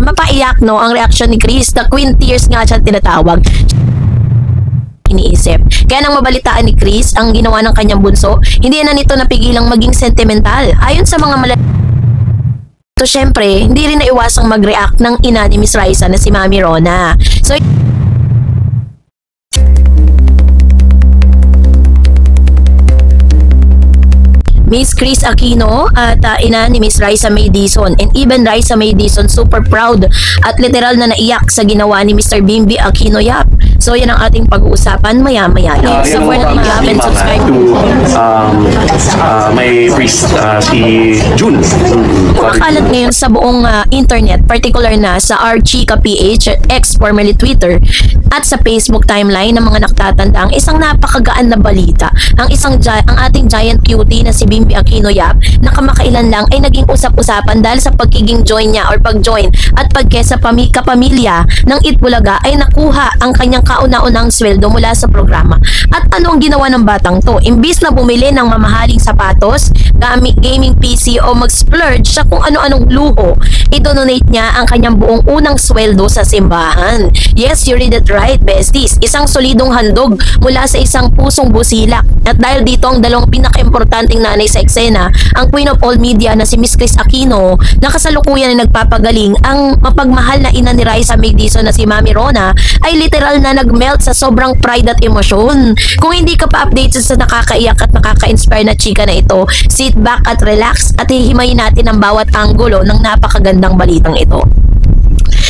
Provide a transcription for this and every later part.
mapaiyak no ang reaksyon ni Chris. The Queen Tears nga siya tinatawag. Iniisip. Kaya nang mabalitaan ni Chris ang ginawa ng kanyang bunso, hindi na nito napigilang maging sentimental. Ayon sa mga So syempre, hindi rin naiwasang mag-react ng ina ni Miss Raisa na si Mami Rona. So Miss Chris Aquino at ina ni Miss Raisa May Dizon, and even Raisa May Dizon super proud at literal na naiyak sa ginawa ni Mr. Bimby Aquino Yap. So yan ang ating pag-uusapan maya-maya. So for na mag-comment, subscribe may priest si June. Kumakalat ngayon sa buong internet, particular na sa Archika PH, ex formerly Twitter, at sa Facebook timeline ng mga nakatatanda ang isang napakagaan na balita. Ang ating giant cutie na si Bimby Aquino Yap na kamakailan lang ay naging usap-usapan dahil sa pagiging join niya or pag-join at pagkesa kapamilya ng Itbulaga ay nakuha ang kanyang kauna-unang sweldo mula sa programa. At ano ang ginawa ng batang to? Imbis na bumili ng mamahaling sapatos, gaming PC o mag-splurge sa kung ano-anong luho, i-donate niya ang kanyang buong unang sweldo sa simbahan. Yes, you read it right, besties. Isang solidong handog mula sa isang pusong busilak. At dahil dito ang dalawang pinaka-importanting nanay sa eksena, ang Queen of all media na si Miss Chris Aquino, na kasalukuyan na nagpapagaling, ang mapagmahal na ina ni Raisa May Dizon na si Mami Rona, ay literal na nag-melt sa sobrang pride at emosyon. Kung hindi ka pa updated sa nakakaiyak at nakaka-inspire na chika na ito, sit back at relax at hihimayin natin ang bawat anggulo ng napakagandang balitang ito.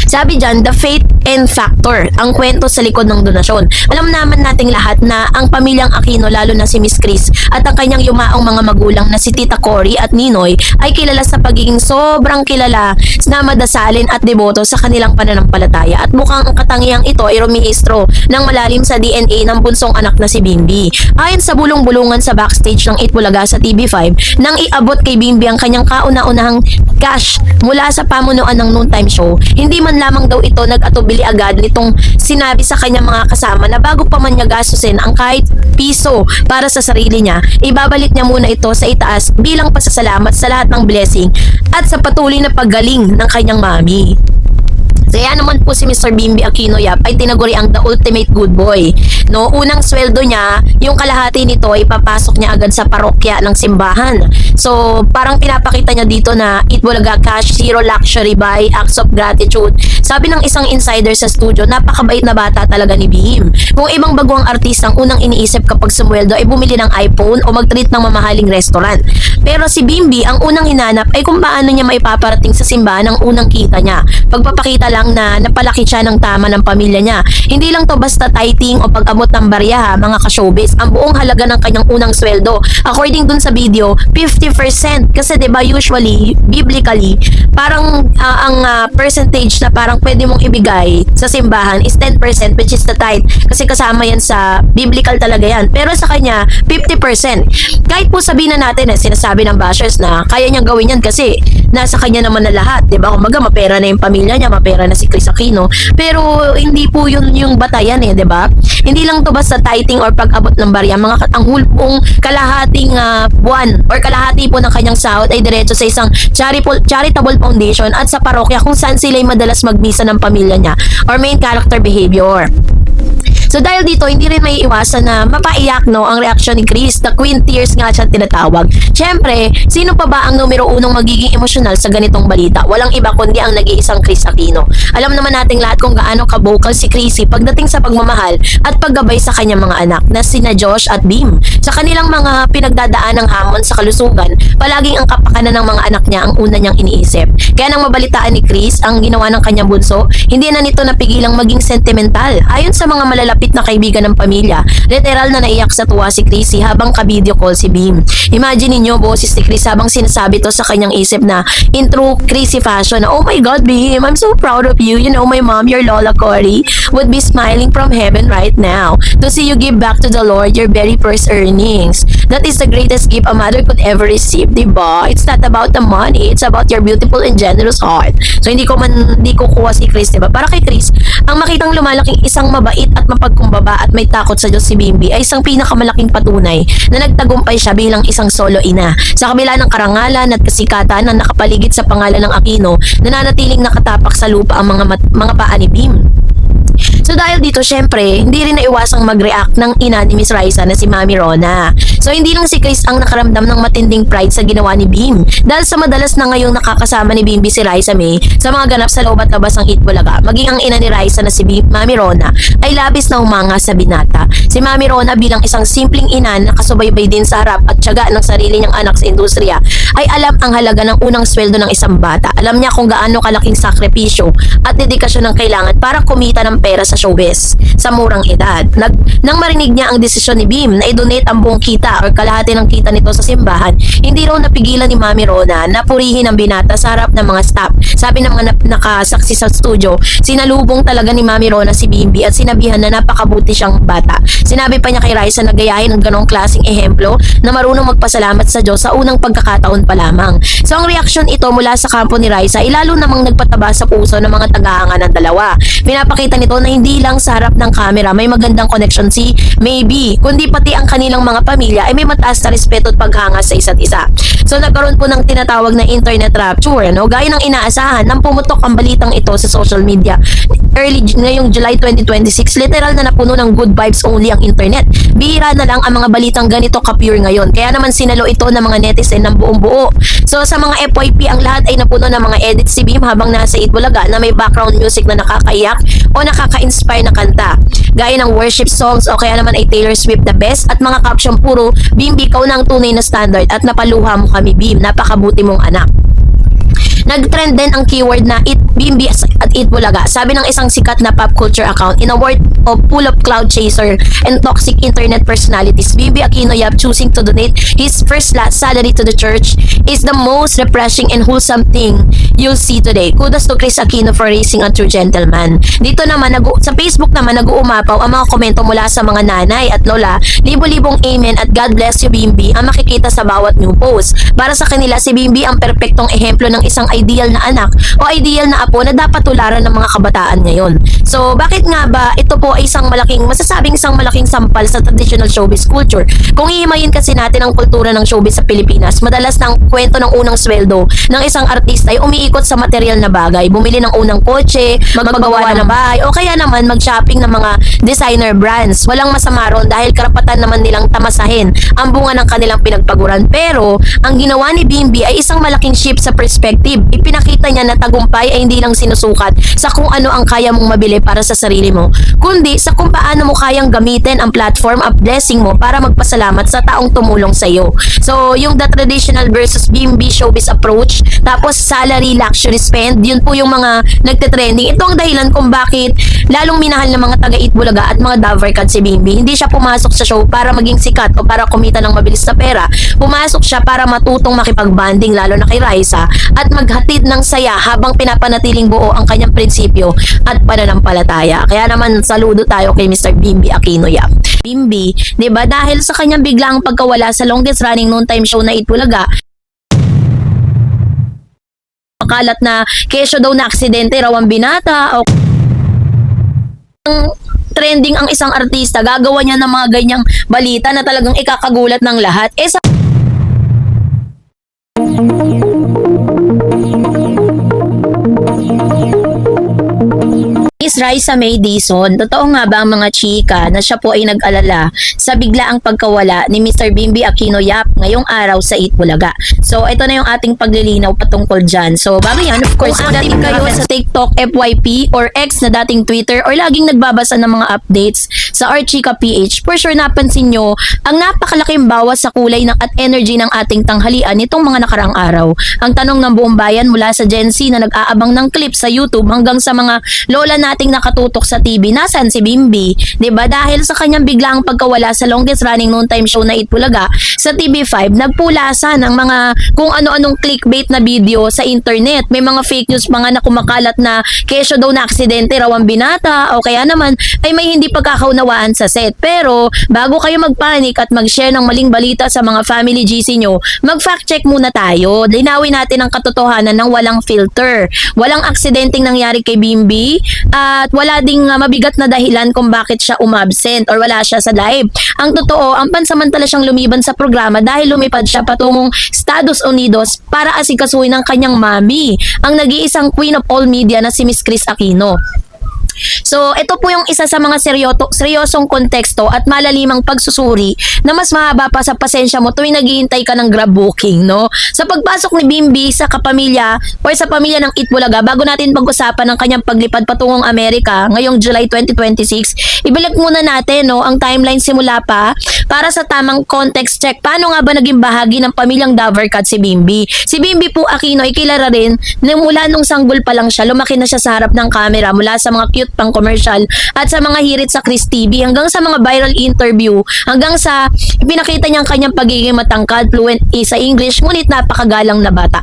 Sabi dyan, the faith and factor, ang kwento sa likod ng donasyon. Alam naman nating lahat na ang pamilyang Aquino, lalo na si Miss Chris at ang kanyang yumaong mga magulang na si Tita Cory at Ninoy, ay kilala sa pagiging sobrang kilala na madasalin at deboto sa kanilang pananampalataya. At mukhang ang katangiang ito ay rumihistro ng malalim sa DNA ng bunsong anak na si Bimby. Ayon sa bulong-bulungan sa backstage ng Itbulaga sa TV5, nang iabot kay Bimby ang kanyang kauna-unahang cash mula sa pamunuan ng noontime show, hindi man lamang daw ito nag-atubili agad nitong sinabi sa kanyang mga kasama na bago pa man niya gastusin ang kahit piso para sa sarili niya, ibabalik niya muna ito sa itaas bilang pasasalamat sa lahat ng blessing at sa patuloy na paggaling ng kanyang mami. Kaya naman po si Mr. Bimby Aquino Yap ay tinaguri ang the ultimate good boy. No, unang sweldo niya, yung kalahati nito ay papasok niya agad sa parokya ng simbahan. So, parang pinapakita niya dito na Itbulaga cash, zero luxury buy, acts of gratitude. Sabi ng isang insider sa studio, napakabait na bata talaga ni Bim. Kung ibang baguang artistang unang iniisip kapag sumweldo ay bumili ng iPhone o mag-treat ng mamahaling restaurant. Pero si Bimby, ang unang hinanap ay kung paano niya maipaparating sa simbahan ang unang kita niya. Pagpapakita lang na napalaki siya ng tama ng pamilya niya. Hindi lang to basta tithing o pag-abot ng barya, mga ka-showbiz. Ang buong halaga ng kanyang unang sweldo, according dun sa video, 50%. Kasi diba usually, biblically, parang ang percentage na parang pwede mong ibigay sa simbahan is 10%, which is the tithe. Kasi kasama yan sa biblical talaga yan. Pero sa kanya, 50%. Kahit po sabihin na natin, sinasabi ng bashers na kaya niyang gawin yan kasi nasa kanya naman na lahat. Diba? Kumbaga, mapera na yung pamilya niya, mapera na si Chris Aquino, pero hindi po yun yung batayan eh, 'di ba? Hindi lang to basta tithing or pag-abot ng barya, ang hulpong kalahating buwan or kalahati po ng kanyang sahod ay diretso sa isang charitable foundation at sa parokya kung saan sila ay madalas magmisa ng pamilya niya or main character behavior. So dahil dito, hindi rin may iwasan na mapaiyak no ang reaksyon ni Chris. The Queen Tears nga siya tinatawag. Syempre, sino pa ba ang numero unong magiging emosyonal sa ganitong balita? Walang iba kundi ang nag-iisang Chris Aquino. Alam naman nating lahat kung gaano ka-vocal si Chrissy pagdating sa pagmamahal at paggabay sa kanyang mga anak na sina Josh at Bim. Sa kanilang mga pinagdadaan ng hamon sa kalusugan, palaging ang kapakanan ng mga anak niya ang una niyang iniisip. Kaya nang mabalitaan ni Chris ang ginawa ng kanyang bunso, hindi na nito napigilang maging sentimental. Ayon sa mga malalapit na kaibigan ng pamilya, literal na naiyak sa tuwa si Chrissy habang ka-video call si Bim. Imagine niyo boses ni Chris habang sinasabi to sa kanyang isip na in true Chrissy fashion na, oh my God Bim, I'm so proud of you, you know my mom, your Lola Cory. would be smiling from heaven right now to see you give back to the Lord your very first earnings. That is the greatest gift a mother could ever receive, diba? It's not about the money, it's about your beautiful and generous heart. So hindi ko kuha si Chris, diba? Para kay Chris, ang makitang lumalaking isang mabait at mapagkumbaba at may takot sa Diyos si Bimbi ay isang pinakamalaking patunay na nagtagumpay siya bilang isang solo ina. Sa kabila ng karangalan at kasikatan na nakapaligid sa pangalan ng Aquino, nananatiling nakatapak sa lupa ang mga paa ni Bim. So dahil dito, syempre, hindi rin naiwasang mag-react ng ina ni Miss Raisa na si Mami Rona. So hindi lang si Chris ang nakaramdam ng matinding pride sa ginawa ni Bim. Dahil sa madalas na ngayong nakakasama ni Bimbi si Raisa May sa mga ganap sa loob at labas ng Itbulaga, maging ang ina ni Raisa na si Mami Rona ay labis na humanga sa binata. Si Mami Rona bilang isang simpleng ina na kasubaybay din sa harap at tiyaga ng sarili niyang anak sa industriya ay alam ang halaga ng unang sweldo ng isang bata. Alam niya kung gaano kalaking sakripisyo at dedikasyon ang kailangan para kumita ng pera sa showbiz sa murang edad. Nang marinig niya ang desisyon ni Bim na i-donate ang buong kita or kalahati ng kita nito sa simbahan, hindi raw napigilan ni Mami Rona na purihin ang binata sa harap ng mga staff. Sabi ng mga nakasaksi sa studio, sinalubong talaga ni Mami Rona si Bimbi at sinabihan na napakabuti siyang bata. Sinabi pa niya kay Raisa na gayahin ang ganong klaseng ehemplo na marunong magpasalamat sa Diyos sa unang pagkakataon pa lamang. So ang reaksyon ito mula sa kampo ni Raisa ay lalo namang nagpataba sa puso ng mga tagahanga ng dalawa. Pinapakita nito na hindi lang sa harap ng camera may magandang connection si Maybe, kundi pati ang kanilang mga pamilya ay may mataas na respeto at paghanga sa isa't isa. So nagkaroon po ng tinatawag na internet rapture, no? Gaya ng inaasahan nang pumutok ang balitang ito sa social media. Ngayong July 2026, literal na napuno ng good vibes only ang internet. Bihira na lang ang mga balitang ganito ka-pure ngayon. Kaya naman sinalo ito ng mga netizen ng buong buo. So sa mga FYP, ang lahat ay napuno ng mga edits si Bim habang nasa Itbulaga na may background music na nakakaiyak o nakaka-inspire na kanta. Gaya ng worship songs o kaya naman ay Taylor Swift the best at mga caption puro, Bimbi, ikaw na ang tunay na standard at napaluha mo kami, Bim. Napakabuti mong anak. Nag-trend din ang keyword na Bimbi at Itbulaga. Sabi ng isang sikat na pop culture account, in a world of full of cloud chaser and toxic internet personalities, Bimbi Aquino Yap choosing to donate his first salary to the church is the most refreshing and wholesome thing you'll see today. Kudos to Chris Aquino for raising a true gentleman. Dito naman, sa Facebook naman, nag-uumapaw ang mga komento mula sa mga nanay at lola. Libo-libong amen at God bless you, Bimbi, ang makikita sa bawat new post. Para sa kanila, si Bimbi ang perpektong ehemplo ng isang ideal na anak o ideal na apo na dapat tularan ng mga kabataan ngayon. So, bakit nga ba ito po ay masasabing isang malaking sampal sa traditional showbiz culture? Kung ihimayin kasi natin ang kultura ng showbiz sa Pilipinas, madalas ng kwento ng unang sweldo ng isang artista ay umiikot sa material na bagay. Bumili ng unang kotse, magpagawa ng bahay, o kaya naman mag-shopping ng mga designer brands. Walang masama ron dahil karapatan naman nilang tamasahin ang bunga ng kanilang pinagpaguran. Pero, ang ginawa ni Bimbi ay isang malaking shift sa perspective. Ipinakita niya na tagumpay ay hindi lang sinusukat sa kung ano ang kaya mong mabili para sa sarili mo, kundi sa kung paano mo kayang gamitin ang platform at blessing mo para magpasalamat sa taong tumulong sa iyo. So, yung the traditional versus Bimbi showbiz approach, tapos salary, luxury spend, yun po yung mga nagte-trending. Ito ang dahilan kung bakit lalong minahal ng mga taga-Itbulaga at mga Davercad si Bimbi. Hindi siya pumasok sa show para maging sikat o para kumita ng mabilis na pera. Pumasok siya para matutong makipagbanding lalo na kay Raisa at maghatid ng saya habang pinapanatiling buo ang kanyang prinsipyo at pananampalataya. Kaya naman saludo tayo kay Mr. Bimbi Aquino Yap. Bimbi, 'di ba, dahil sa kanyang biglaang pagkawala sa longest running noon time show na Itbulaga, makalat na kesyo daw na aksidente raw ang binata o trending ang isang artista, gagawa niya ng mga ganyang balita na talagang ikakagulat ng lahat. Sa Miss Raisa May Dizon, totoo nga ba ang mga chika na siya po ay nag-alala sa biglaang pagkawala ni Mr. Bimbi Aquino Yap ngayong araw sa Itbulaga? So, ito na yung ating paglilinaw patungkol dyan. So, bago yan, of course, kung dating kayo sa TikTok, FYP, or X na dating Twitter, or laging nagbabasa ng mga updates sa Archika PH, for sure napansin nyo ang napakalaking bawas sa kulay at energy ng ating tanghalian nitong mga nakarang araw. Ang tanong ng buong bayan mula sa Gen Z na nag-aabang ng clip sa YouTube hanggang sa mga lola nating nating nakatutok sa TV, nasaan si Bimbi? 'Di ba? Dahil sa kanyang biglaang pagkawala sa longest running noontime show na Itbulaga sa TV5, nagpulasan ng mga kung ano-anong clickbait na video sa internet. May mga fake news pa nga na kumakalat na kesyo daw na aksidente raw ang binata o kaya naman ay may hindi pagkakaunawaan sa set. Pero bago kayo magpanik at mag-share ng maling balita sa mga family GC nyo, mag-fact check muna tayo. Linawin natin ang katotohanan ng walang filter. Walang aksidenteng nangyari kay Bimbi at wala ding mabigat na dahilan kung bakit siya umabsent or wala siya sa live. Ang totoo, ang pansamantala siyang lumiban sa programa dahil lumipad siya patungong Estados Unidos para asikasuhin ng kanyang mami, ang nag-iisang queen of all media na si Miss Chris Aquino. So, ito po yung isa sa mga seryosong konteksto at malalimang pagsusuri na mas mahaba pa sa pasensya mo tuwing naghihintay ka ng Grab booking, no? Sa pagpasok ni Bimbi sa kapamilya o sa pamilya ng Itbulaga, bago natin pag-usapan ang kanyang paglipad patungong Amerika ngayong July 2026, ibalik muna natin, no, ang timeline simula pa para sa tamang context check. Paano nga ba naging bahagi ng pamilyang Davercat si Bimbi? Si Bimbi po Aquino ay kilala rin na mula nung sanggol pa lang siya, lumaki na siya sa harap ng camera mula sa mga cute pang commercial at sa mga hirit sa Chris TV hanggang sa mga viral interview hanggang sa pinakita niya ang kanyang pagiging matangkad, fluent sa English ngunit napakagalang na bata.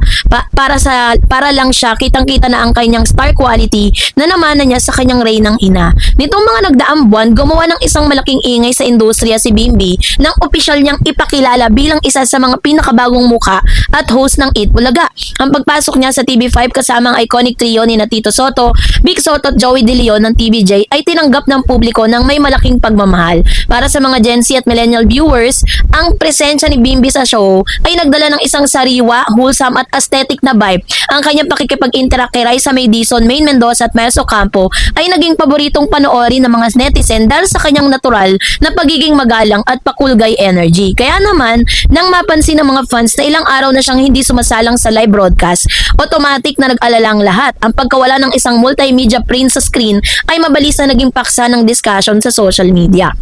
Para lang siya kitang-kita na ang kanyang star quality na namana niya sa kanyang reynang ina. Nitong mga nagdaang buwan, gumawa ng isang malaking ingay sa industriya si Bimbi nang opisyal niyang ipakilala bilang isa sa mga pinakabagong muka at host ng Itbulaga. Ang pagpasok niya sa TV5 kasama ang iconic trio ni Tito Soto, Vic Soto at Joey De Leon ng TVJ ay tinanggap ng publiko ng may malaking pagmamahal. Para sa mga Gen Z at millennial viewers, ang presensya ni Bimbi sa show ay nagdala ng isang sariwa, wholesome at aesthetic na vibe. Ang kanyang pakikipag-interact kay Raisa May Dizon, Maine Mendoza at Melso Campo ay naging paboritong panoorin ng mga netizen dahil sa kanyang natural na pagiging magalang at pakulgay energy. Kaya naman, nang mapansin ng mga fans na ilang araw na siyang hindi sumasalang sa live broadcast, automatic na nag-alala ang lahat. Ang pagkawala ng isang multimedia print sa screen ay mabilis na naging paksa ng discussion sa social media.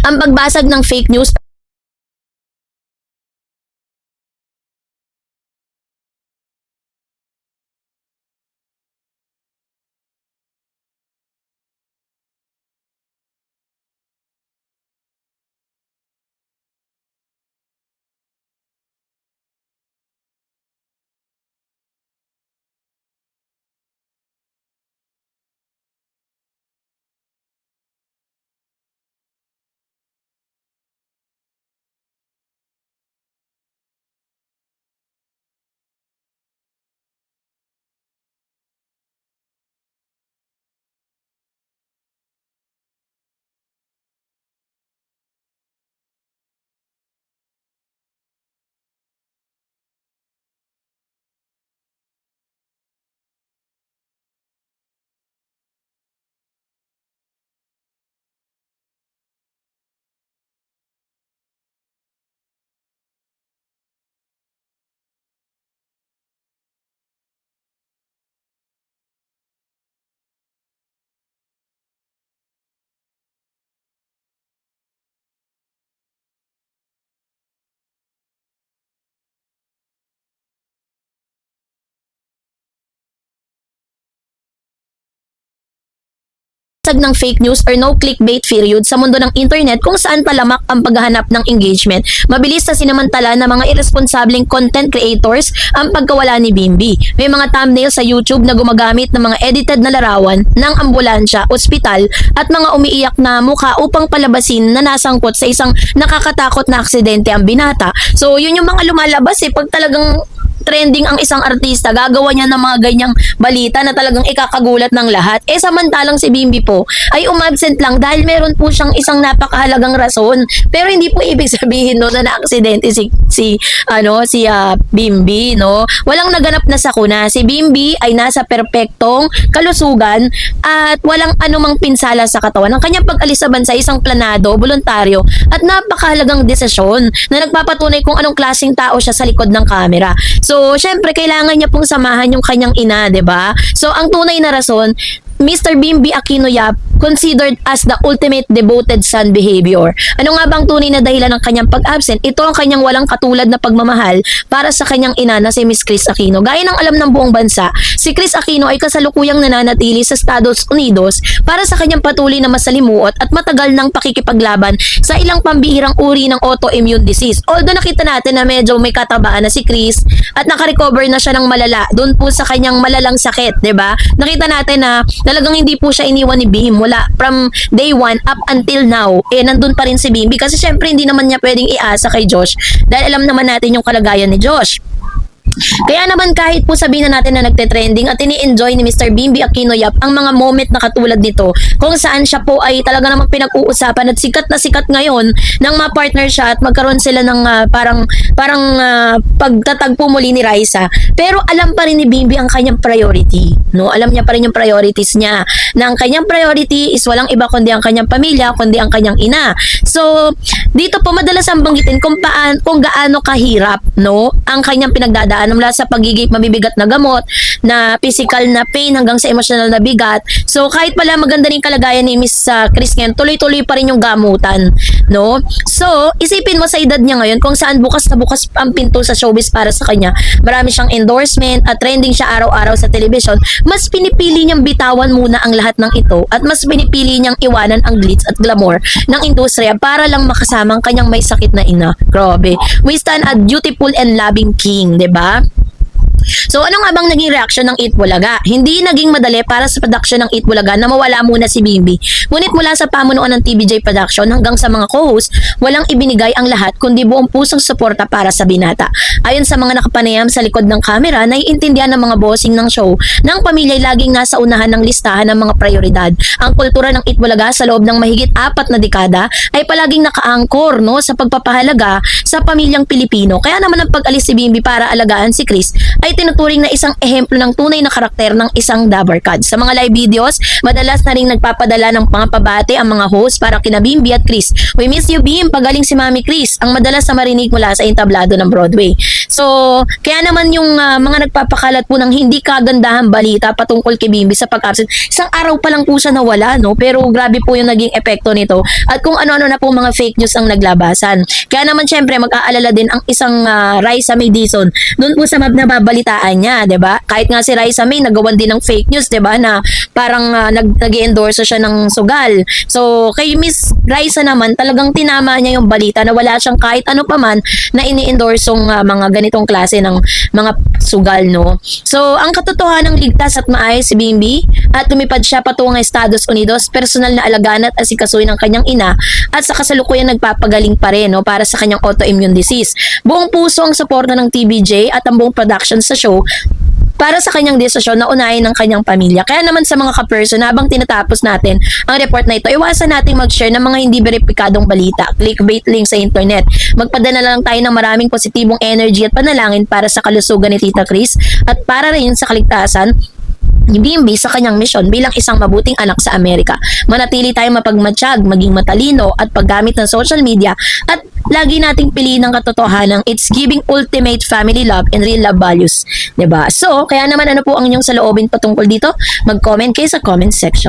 Ang pagbasag ng fake news ng fake news or no clickbait period sa mundo ng internet kung saan palamak ang paghahanap ng engagement. Mabilis na sinamantala ng mga irresponsableng content creators ang pagkawala ni Bimbi. May mga thumbnail sa YouTube na gumagamit ng mga edited na larawan ng ambulansya, ospital at mga umiiyak na mukha upang palabasin na nasangkot sa isang nakakatakot na aksidente ang binata. So yun yung mga lumalabas pag talagang trending ang isang artista, gagawa niya ng mga ganyang balita na talagang ikakagulat ng lahat. Samantalang si Bimbi po ay umabsent lang dahil meron po siyang isang napakahalagang rason. Pero hindi po ibig sabihin no na na-aksidente si Bimbi, no. Walang naganap na sakuna. Si Bimbi ay nasa perpektong kalusugan at walang anumang pinsala sa katawan. Ang kanyang pag-alis sa bansa isang planado, voluntaryo at napakahalagang desisyon na nagpapatunay kung anong klaseng tao siya sa likod ng kamera. So, syempre, kailangan niya pong samahan yung kanyang ina, 'di ba? So, ang tunay na rason, Mr. Bimbi Aquino Yap, considered as the ultimate devoted son behavior. Ano nga bang tunay na dahilan ng kanyang pag-absent? Ito ang kanyang walang katulad na pagmamahal para sa kanyang ina na si Miss Chris Aquino. Gaya ng alam ng buong bansa, si Chris Aquino ay kasalukuyang nananatili sa Estados Unidos para sa kanyang patuloy na masalimuot at matagal ng pakikipaglaban sa ilang pambihirang uri ng autoimmune disease. Although nakita natin na medyo may katabaan na si Chris at nakarecover na siya ng malala doon po sa kanyang malalang sakit, 'di ba? Nakita natin na talagang hindi po siya iniwan ni Bim mula from day 1 up until now. Nandun pa rin si Bimbi kasi syempre hindi naman niya pwedeng iasa kay Josh dahil alam naman natin yung kalagayan ni Josh. Kaya naman kahit po sabihin na natin na nagte-trending at ini-enjoy ni Mr. Bimbi Aquino Yap ang mga moment na katulad nito kung saan siya po ay talaga namang pinag-uusapan at sikat na sikat ngayon nang ma-partner siya at magkaroon sila ng parang pagtatagpo muli ni Raisa. Pero alam pa rin ni Bimbi ang kanyang priority. No? Alam niya pa rin yung priorities niya. Na ang kanyang priority is walang iba kundi ang kanyang pamilya, kundi ang kanyang ina. So, dito po madalas ang banggitin kung gaano kahirap, no, ang kanyang pinagdadaan mula sa pagiging mabibigat na gamot, na physical na pain hanggang sa emotional na bigat. So kahit pala maganda rin kalagayan ni Miss Chris ngayon, tuloy-tuloy pa rin yung gamutan, no? So isipin mo sa edad niya ngayon kung saan bukas na bukas ang pinto sa showbiz para sa kanya. Marami siyang endorsement at trending siya araw-araw sa television. Mas pinipili niyang bitawan muna ang lahat ng ito at mas pinipili niyang iwanan ang glitz at glamour ng industriya para lang makasama ang kanyang may sakit na ina. Grabe. We stand a dutiful and loving king, 'di ba? So ano nga bang naging reaction ng Eat Bulaga? Hindi naging madali para sa production ng Eat Bulaga na mawala muna si Bimbi. Ngunit mula sa pamunuan ng TVJ Production hanggang sa mga co-host, walang ibinigay ang lahat kundi buong pusong suporta para sa binata. Ayon sa mga nakapanayam sa likod ng kamera, naiintindihan ng mga bossing ng show ng pamilya ay laging nasa unahan ng listahan ng mga prioridad. Ang kultura ng Eat Bulaga sa loob ng mahigit 4 na dekada ay palaging nakaangkor, no, sa pagpapahalaga sa pamilyang Pilipino. Kaya naman ang pag-alis si Bimbi para alagaan si Chris ay tinuturing na isang ehemplo ng tunay na karakter ng isang Dabarkad. Sa mga live videos, madalas na rin nagpapadala ng mga pabati ang mga host para kina Bimbi at Chris. We miss you, Bim. Pagaling si Mami Chris. Ang madalas na marinig mula sa entablado ng Broadway. So, kaya naman yung mga nagpapakalat po ng hindi kagandahan balita patungkol kay Bimbi sa pag-absent. Isang araw pa lang po siya nawala, no? Pero grabe po yung naging epekto nito. At kung ano-ano na po mga fake news ang naglabasan. Kaya naman syempre mag-aalala din ang isang Raisa May Dizon. Doon po sa nababalitaan niya, 'di ba? Kahit nga si Raisa May nagawan din ng fake news, 'di ba, na parang nag-endorse siya ng sugal. So, kay Miss Raisa naman talagang tinama niya yung balita na wala siyang kahit ano pa man na ini-endorsong mga ganitong klase ng mga sugal, no? So, ang katotohanan ng ligtas at maayos si Bimbi at lumipad siya patungo sa Estados Unidos, personal na alagaan at asikasuhin ng kanyang ina at sa kasalukuyan nagpapagaling pa rin, no, para sa kanyang autoimmune disease. Buong puso ang suporta ng TVJ at ang buong production sa show para sa kanyang desisyon na unahin ng kanyang pamilya. Kaya naman sa mga ka-person, habang tinatapos natin ang report na ito, iwasan nating mag-share ng mga hindi veripikadong balita, clickbait link sa internet. Magpadala lang tayo ng maraming positibong energy at panalangin para sa kalusugan ni Tita Chris at para rin sa kaligtasan ni Bimbi sa kanyang misyon bilang isang mabuting anak sa Amerika. Manatili tayong mapagmatsyag, maging matalino at paggamit ng social media at lagi nating piliin ang katotohanan. It's giving ultimate family love and real love values. 'Di ba? So, kaya naman ano po ang inyong saloobin patungkol dito? Mag-comment kayo sa comment section.